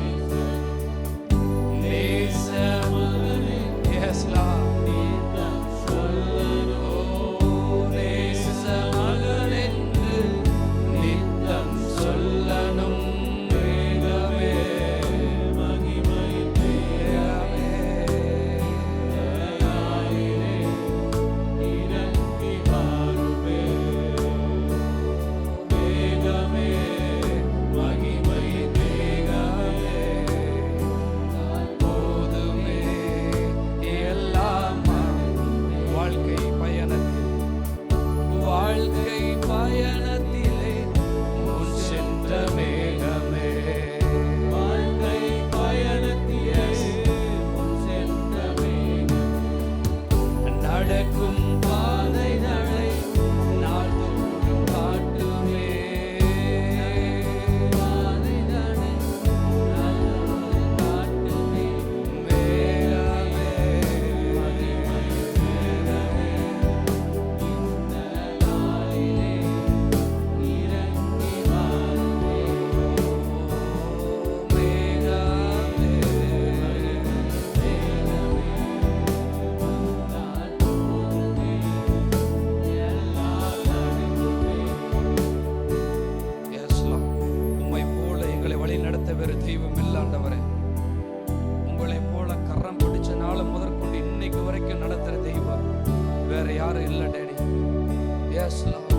Yes, Lord.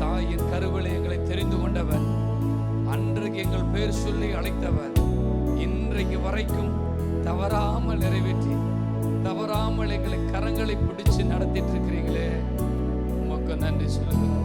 தாயின் கருவிலே எங்களை தெரிந்து கொண்டவர், அன்றைக்கு எங்கள் பேர் சொல்லி அழைத்தவர், இன்றைக்கு வரைக்கும் தவறாமல் நிறைவேற்றி, தவறாமல் எங்களை கரங்களை பிடிச்சு நடத்திட்டு இருக்கிறீங்களே, உமக்கு நன்றி சொல்லுகிறோம்.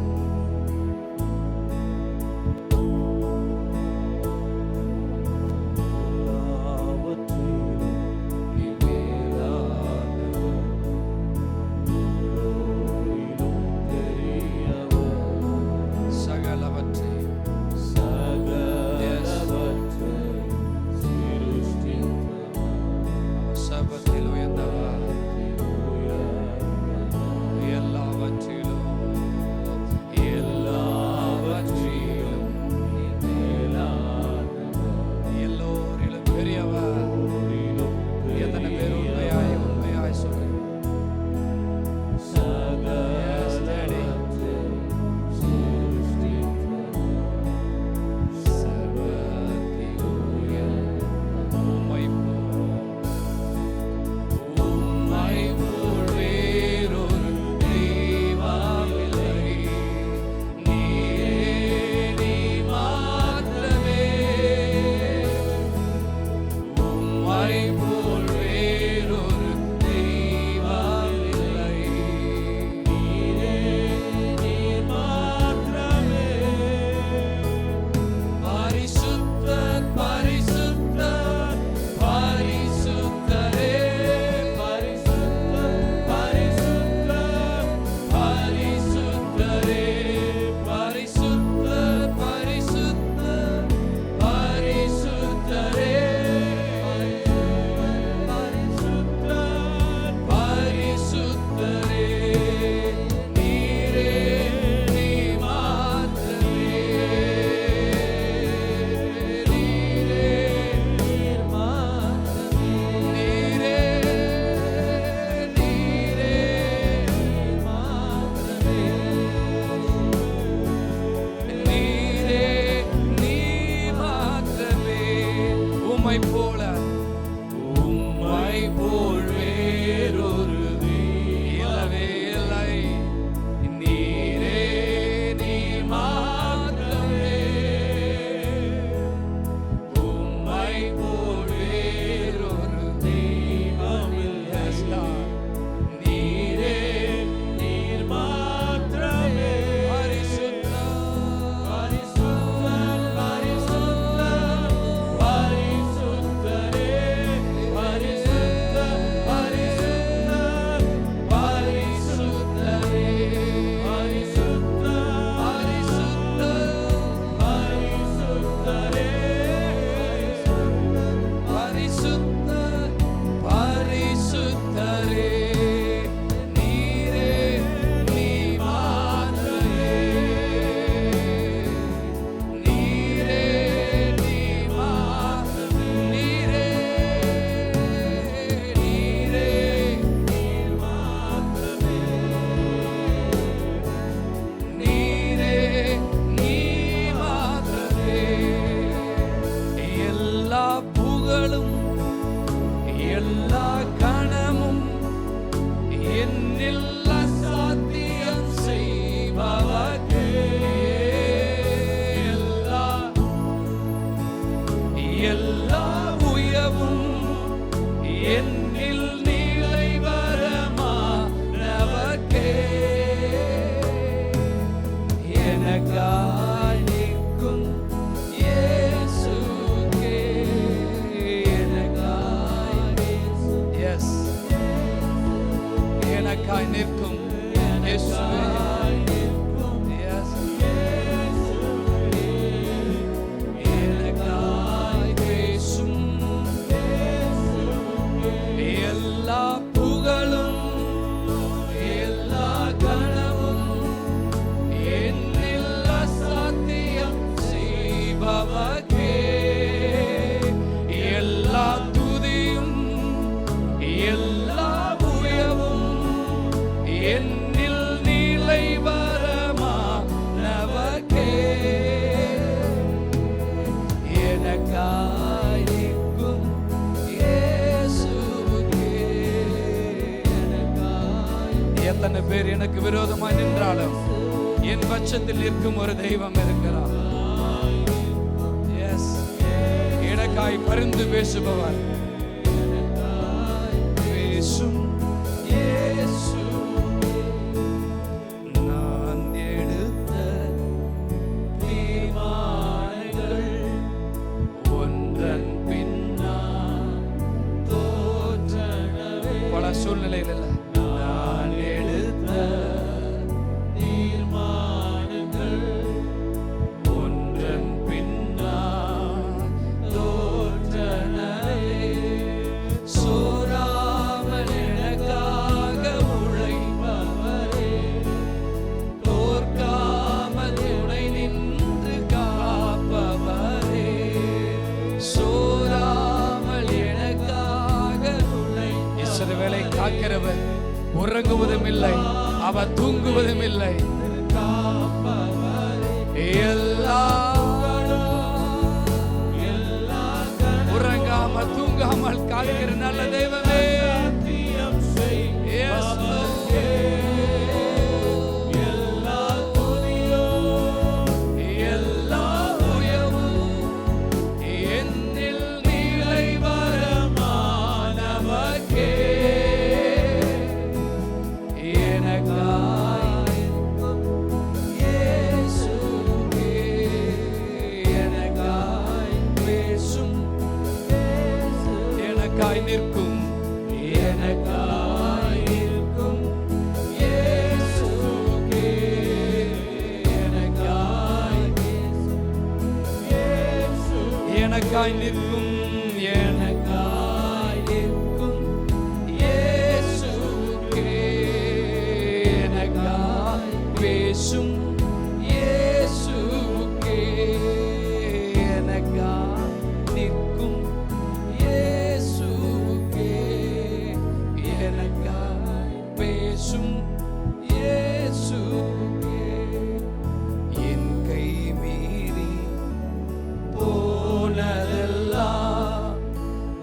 விரோதமாய் நின்றாலும் என் பட்சத்தில் நிற்கும் ஒரு தெய்வம் இருக்கிறார். எஸ், எனக்காய் பரிந்து பேசுபவர். பேசும் இயேசு, நான் எடுத்த தீர்மானங்கள் ஒன்றன் பின்னால் தோற்றனவே. பல சூழ்நிலையில் இல்லை, நான் எடுத்த தீர்மானங்கள் ஒன்றன் பின்னால் தோற்றனவே. சோராமல் எனக்காக உழைப்பவரே, தோற்காமல் துணை நின்று காப்பவரே. சோராமல் எனக்காக இஸ்ரவேலை காக்கிறவர் உறங்குவதும் இல்லை, அவர் தூங்குவதும் இல்லை. உறங்காமல் தூங்காமல் காக்கிற நல்ல தெய்வமே. Yes, Lord. எல்லா உயர்வும் என்னில் நிலை வரமானவர்க்கே. எனக்காய் இயேசுவே, எனக்காய் பேசும், எனக்காய் நிற்கும், எனக்காய் நிற்கும் இயேசுவே. எனக்காய் எனக்காய் நிற்கும், எனக்காய் நிற்கும் இயேசுவே. எனக்காய் பேசும் இயேசுவே. எனக்காய் நிற்கும் இயேசுவே. எனக்காய் பேசும் இயேசுவே. என் கை மீறி போனதெல்லாம்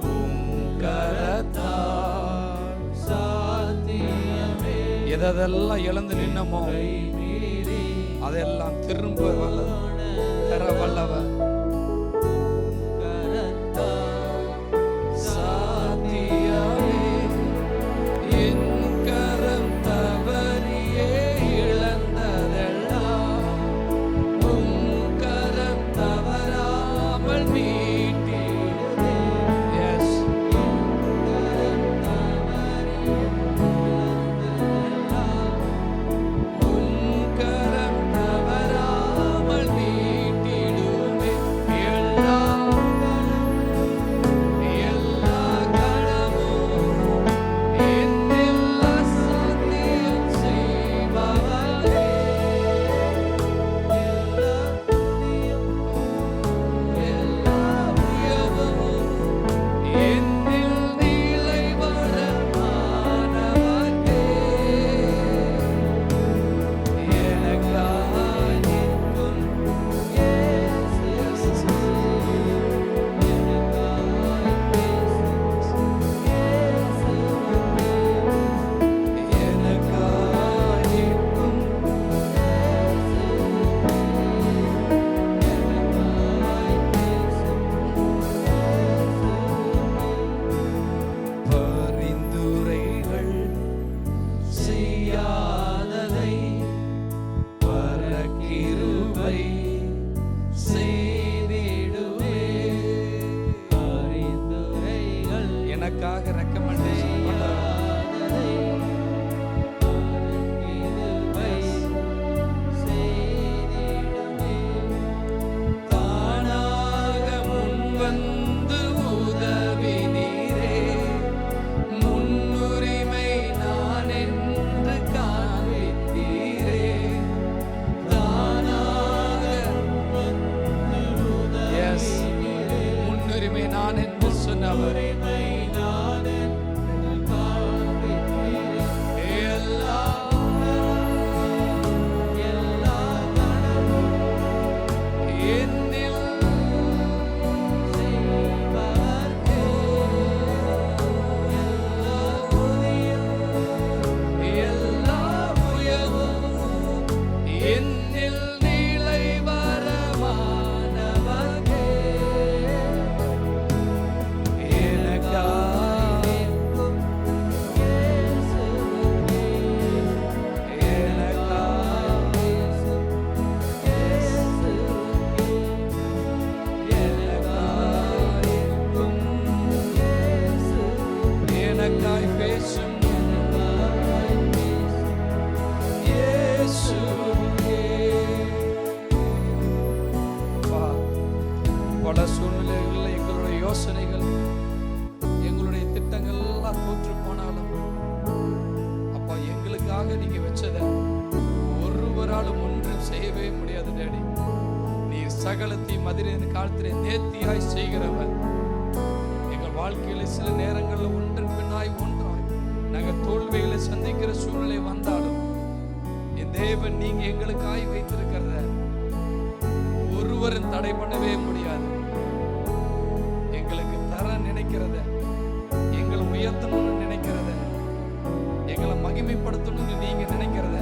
உம் கரத்தால் சாத்தியமே. எதெல்லாம் இழந்து நின்னமோ அதெல்லாம் திரும்ப தர வல்லவர். சாத்தியமே என் கரம் தவறியே இழந்ததெல்லாம் உம் கரம் தவறாமல் மீட்டிடுதே. எஸ், உம் கரம் தவறாமல் மீட்டிடுமே. என்னில் நிலை வரமானவரே, எனக்காய் எனக்காய் பேசும் பல சூழ்நிலைகளில் எங்களுடைய யோசனைகள், எங்களுடைய திட்டங்கள் எல்லாம் தோற்று போனாலும் அப்பா, எங்களுக்காக நீங்க வச்சத ஒருவராலும் ஒன்றும் செய்யவே முடியாது டேடி. நீர் சகலத்தையும் மதிரின் காலத்திலே நேர்த்தியாய் செய்கிறவர். எங்கள் வாழ்க்கையில சில நேரங்களில் ஒன்றன் பின்னாய் ஒன்றாய் நாங்கள் தோல்விகளை சந்திக்கிற சூழ்நிலை வந்தாலும் என் தேவன் நீங்க எங்களுக்காய் வைத்திருக்கிறத ஒருவரும் தடை பண்ணவே முடியாது. எங்களுக்கு தர நினைக்கிறத, எங்களை உயர்த்தணும்னு நினைக்கிறத, எங்களை மகிமைப்படுத்தணும்னு நீங்க நினைக்கிறத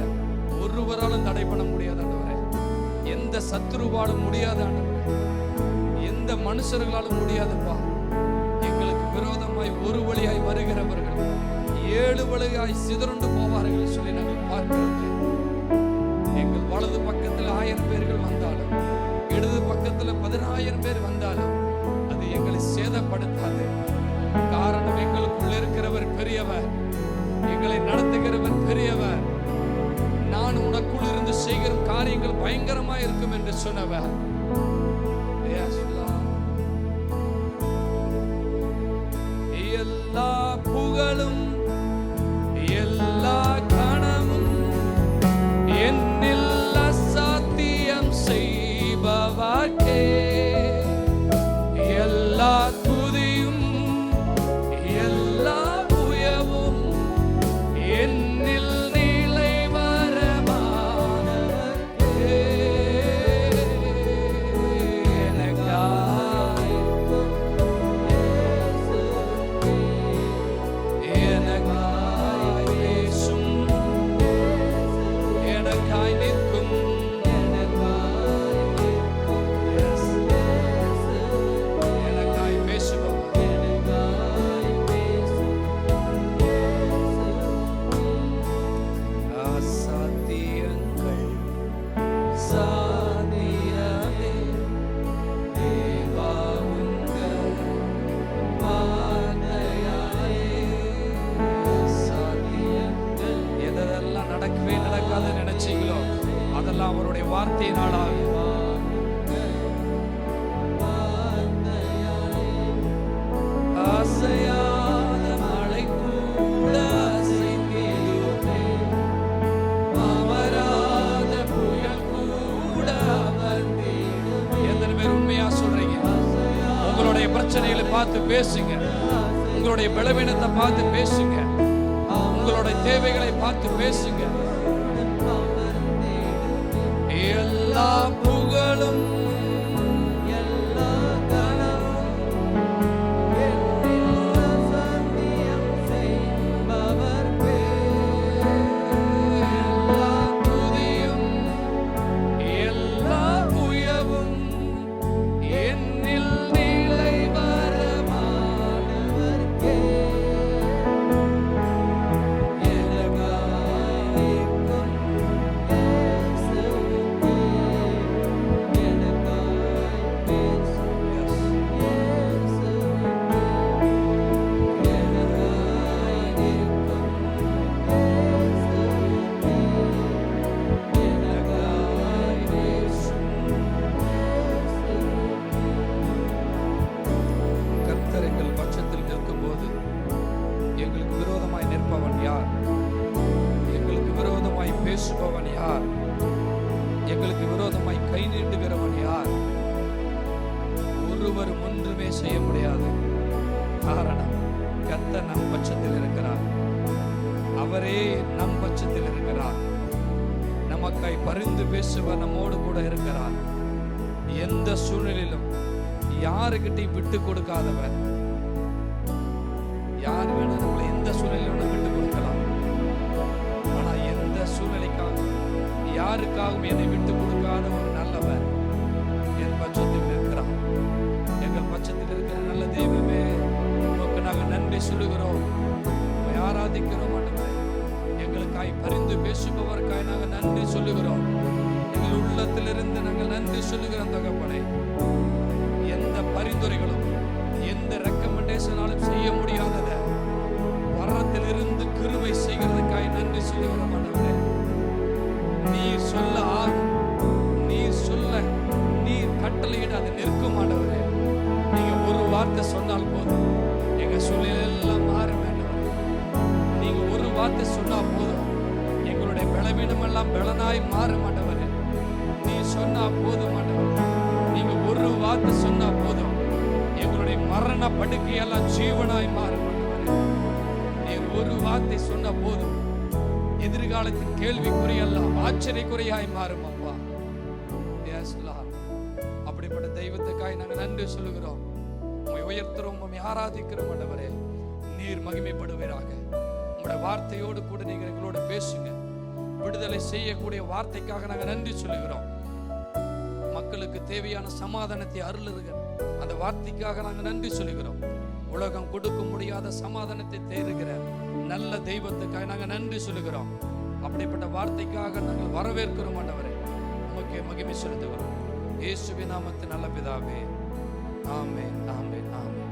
ஒருவராலும் தடை பண்ண முடியாது ஆண்டவரே. எந்த சத்துருவாலும் முடியாத ஆண்டவரே, எந்த மனுஷர்களாலும் முடியாதுப்பா. எங்களுக்கு விரோதமாய் ஒரு வழியாய் வருகிறவர்கள் 7 வழியாய் சிதறுண்டு போவார்கள் சொல்லி நாங்கள் பார்க்கிறோம். எங்கள் வலது பக்கத்தில் 1000 பேர்கள் வந்தாலும், இடது பக்கத்தில் 10000 பேர் வந்தாலும் அது எங்களை சேதப்படுத்தாது. காரணம், எங்களுக்குள்ள இருக்கிறவர் பெரியவர், எங்களை நடத்துகிறவர் பெரியவர். நான் உனக்குள் இருந்து செய்கிற காரியங்கள் பயங்கரமா இருக்கும் என்று சொன்னவர். எல்லா புகழும் எல்லா கணமும் என்னில் அசாத்தியம் செய்பவர்க்கே, எல்லா துதியும் எல்லா புயவும் என்னில் நிலை வரமானவர்க்கே, எனக்காய் பேசும், எனக்காய் நிற்கும், எனக்காய் பேசுபவர், அசாத்தியங்கள் சாதியமே தேவா உங்கள் வார்த்தையாலே. சாதியங்கள் எதெல்லாம் நடக்கவே நடக்காதுன்னு நினைச்சீங்களோ அதெல்லாம் அவருடைய வார்த்தையினால் ஆகும். அசையாத மழை கூட அசைந்திடுமே, அமராத புயல் கூட அமர்ந்திடுமே. எத்தனை பேர் உண்மையா சொல்றீங்க? உங்களுடைய பிரச்சனைகளை பார்த்து பேசுங்க, உங்களுடைய பலவீனத்தை பார்த்து பேசுங்க, உங்களுடைய தேவைகளை பார்த்து பேசுங்க. எல்லா புகழும் எல்லா கனவும் எல்லா துதியும் எல்லா உயவும் என்னில் நிலை வரமானவர்க்கே, கர்த்தர் எங்கள் பட்சத்தில் நிற்கும்போது எங்களுக்கு விரோதமாய் நிற்பவன் யார்? எங்களுக்கு விரோதமாய் பேசுபவன் யார்? எங்களுக்கு விரோதமாய் கை நீட்டுகிறவன் யார்? ஒருவரும் ஒன்றுமே செய்ய முடியாது. காரணம், கர்த்தர் நம் பட்சத்தில் இருக்கிறார். அவரே நம் பட்சத்தில் இருக்கிறார். நமக்காய் பரிந்து பேசுவர் நம்மோடு கூட இருக்கிறார். எந்த சூழ்நிலையிலும் யாருக்கிட்டையும் விட்டு கொடுக்காதவர். யார் வேணும் நம்மளை எந்த சூழ்நிலையிலும் விட்டு கொடுக்கலாம். ஆனா எந்த சூழ்நிலைக்காக யாருக்காகவும் என்னை விட்டு கொடுக்காத ஒரு நல்லவர் என் பட்சத்தில் இருக்கிறார். எங்கள் பட்சத்தில் இருக்கிற நல்ல தெய்வமே, உமக்கு நாங்கள் நன்றி சொல்லுகிறோம், உம்மை ஆராதிக்கிறோம் ஆண்டவரே. எங்களுக்காய் பரிந்து பேசுபவருக்காய் நாங்கள் நன்றி சொல்லுகிறோம். எங்கள் உள்ளத்திலிருந்து நாங்கள் நன்றி சொல்லுகிறோம் தகப்பனே. எந்த பரிந்துரைகளும் எந்த ரெக்கமெண்டேஷனாலும் செய்ய முடியாதத வரத்திலிருந்து கிருபை செய்கிறதுக்காய் நன்றி சொல்லுகிறோம் ஆண்டவரே. நீர் சொல்ல ஆகும், நீர் சொல்ல நீர் கட்டளையிட அது நிற்கும் ஆண்டவரே. நீங்க ஒரு வார்த்தை சொன்னால் போதும், எங்க சூழ்நிலை எல்லாம் மாறும் ஆண்டவரே. நீங்க ஒரு வார்த்தை சொன்னா போதும், எங்களுடைய பலவீனம் எல்லாம் பலனாய் மாறும் ஆண்டவரே. நீ சொன்னா போதும் ஆண்டவரே. நீங்க ஒரு வார்த்தை சொன்னா போதும், எங்களுடைய மரண படுக்கையெல்லாம் ஜீவனாய் மாறும் ஆண்டவரே. நீர் ஒரு வார்த்தை சொன்ன போதும், எதிர்காலத்தின் கேள்விக்குறியெல்லாம் ஆச்சரியக்குறியாய் மாறும் அப்பா. அப்படிப்பட்ட தெய்வத்துக்காய் நாங்கள் நன்றி சொல்லுகிறோம், உம்மை உயர்த்துறோம், உம்மை ஆராதிக்கிறோம் ஆண்டவரே. நீர் மகிமைப்படுவீராக. உங்களுடைய வார்த்தையோடு கூட நீங்கள் எங்களோட பேசுங்க. விடுதலை செய்யக்கூடிய வார்த்தைக்காக நாங்கள் நன்றி சொல்லுகிறோம். மக்களுக்கு தேவையான சமாதானத்தை அருளுகிற அந்த வார்த்தைக்காக நாங்கள் நன்றி சொல்லுகிறோம். உலகம் கொடுக்க முடியாத சமாதானத்தை தேடுகிற நல்ல தெய்வத்துக்காக நாங்கள் நன்றி சொல்லுகிறோம். அப்படிப்பட்ட வார்த்தைக்காக நாங்கள் வரவேற்கிறோம் ஆண்டவரே. உமக்கே மகிமை செலுத்துகிறோம். இயேசுவின் நாமத்தில் நல்ல பிதாவே, ஆமென், ஆமென், ஆமென்.